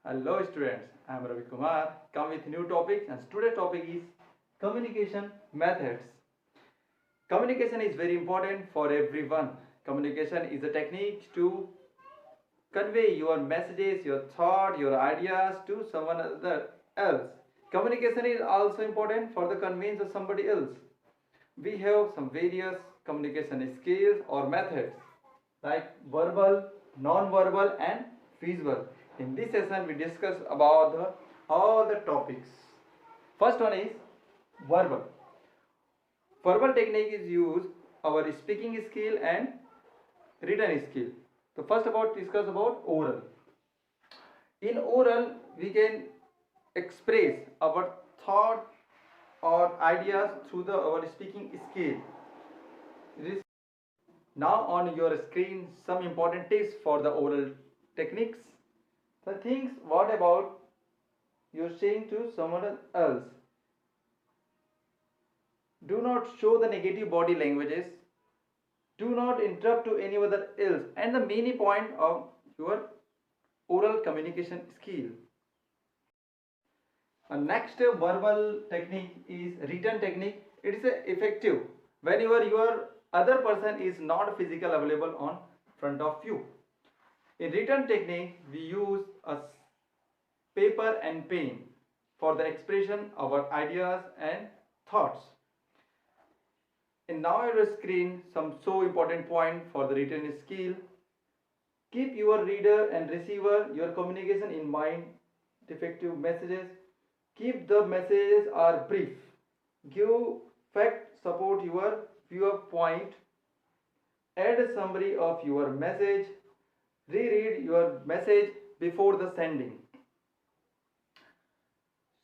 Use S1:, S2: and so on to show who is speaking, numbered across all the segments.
S1: Hello students, I am Ravi Kumar. Come with new topic and today's topic is communication methods. Communication is very important for everyone. Communication is a technique to convey your messages, your thought, your ideas to someone else. Communication is also important for the convenience of somebody else. We have some various communication skills or methods like verbal, non-verbal and visual. In this session we discuss about all the topics. First one is verbal. Verbal technique is used our speaking skill and written skill. So first about discuss about oral. In oral we can express our thought or ideas through our speaking skill. Now on your screen some important tips for the oral techniques. The things what about you're saying to someone else. Do not show the negative body languages. Do not interrupt to any other else. And the main point of your oral communication skill. Next verbal technique is written technique. It is effective whenever your other person is not physically available on front of you. In written technique we use a paper and pen for the expression of our ideas and thoughts. And now your screen some so important point for the written skill. Keep your reader and receiver your communication in mind. Defective messages. Keep the messages are brief. Give fact support your viewpoint. Add a summary of your message. Reread your message before the sending.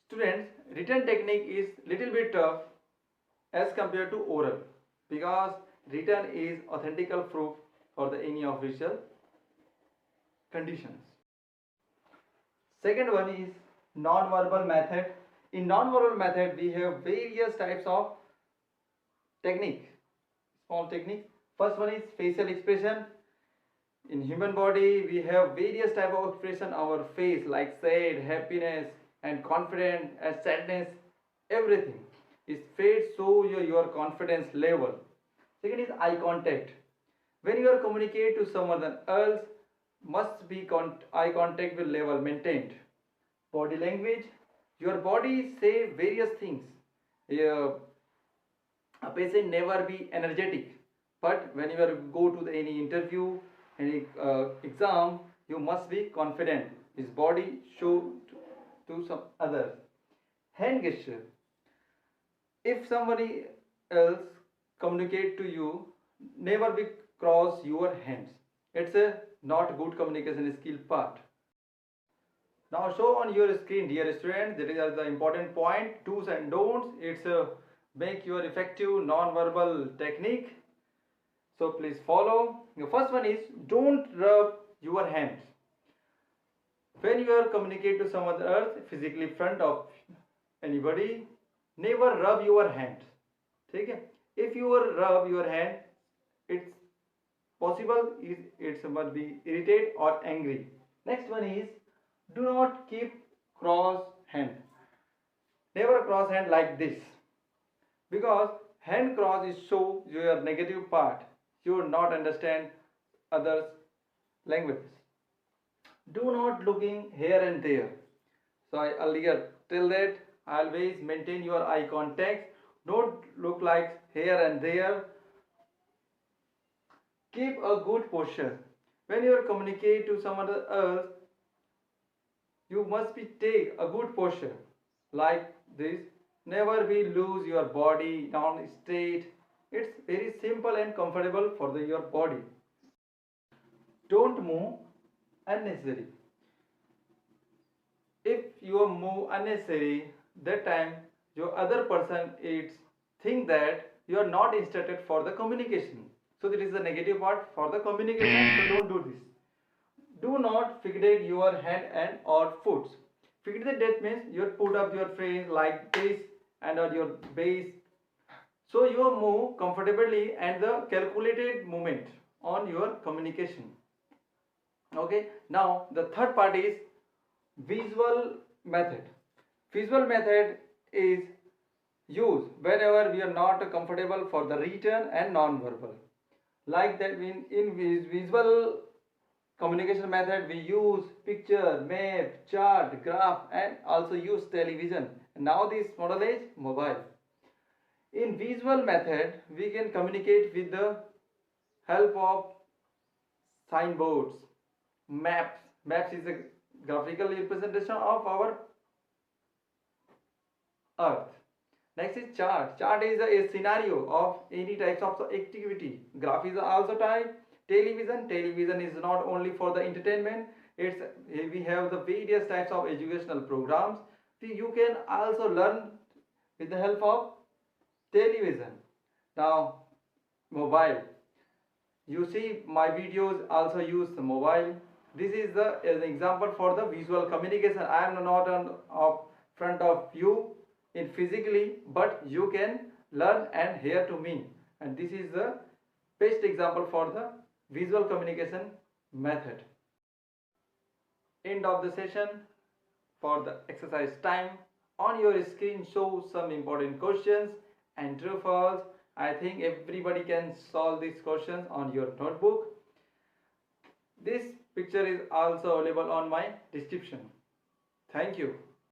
S1: Students, written technique is little bit tough as compared to oral because written is authentical proof for the any official conditions. Second one is non-verbal method. In non-verbal method we have various types of technique, small technique. First one is facial expression. In human body we have various type of expression our face like sad, happiness and confident and sadness, everything is face show your confidence level. Second is eye contact. When you are communicate to someone else must be eye contact with level maintained. Body language, your body say various things. A patient never be energetic, but when you are go to any interview, any exam, you must be confident. His body show to some others. Hand gesture. If somebody else communicate to you, never be cross your hands. It's a not good communication skill part. Now show on your screen, dear students, that is the important point, do's and don'ts. It's make your effective non-verbal technique. So please follow. The first one is don't rub your hands. When you are communicate to someone else physically front of anybody, never rub your hands. Okay? If you rub your hand, it's possible it must be irritated or angry. Next one is do not keep cross hand. Never cross hand like this, because hand cross is show your negative part. You will not understand others languages. Do not looking here and there. So I earlier tell that always maintain your eye contact. Don't look like here and there. Keep a good posture. When you communicate to someone else, you must be take a good posture like this. Never be lose your body down straight. It's very simple and comfortable for your body. Don't move unnecessary. If you move unnecessary, that time your other person is think that you are not instructed for the communication. So that is the negative part for the communication. So don't do this. Do not fixate your hand and or foot. Fixate that means you put up your face like this and on your base. So you move comfortably and the calculated movement on your communication. Okay. Now the third part is Visual method. Visual method is used whenever we are not comfortable for the written and non-verbal. Like that, in visual communication method, we use picture, map, chart, graph, and also use television. Now this model is mobile. In visual method, we can communicate with the help of signboards, maps. Maps is a graphical representation of our earth. Next is chart. Chart is a scenario of any types of activity. Graph is also type. Television. Television is not only for the entertainment. It's we have the various types of educational programs. You can also learn with the help of television. Now, mobile. You see my videos also use the mobile. This is an example for the visual communication. I am not on front of you in physically, but you can learn and hear to me. And this is the best example for the visual communication method. End of the session. For the exercise time, on your screen show some important questions and true false. I think everybody can solve these questions on your notebook. This picture is also available on my description. Thank you.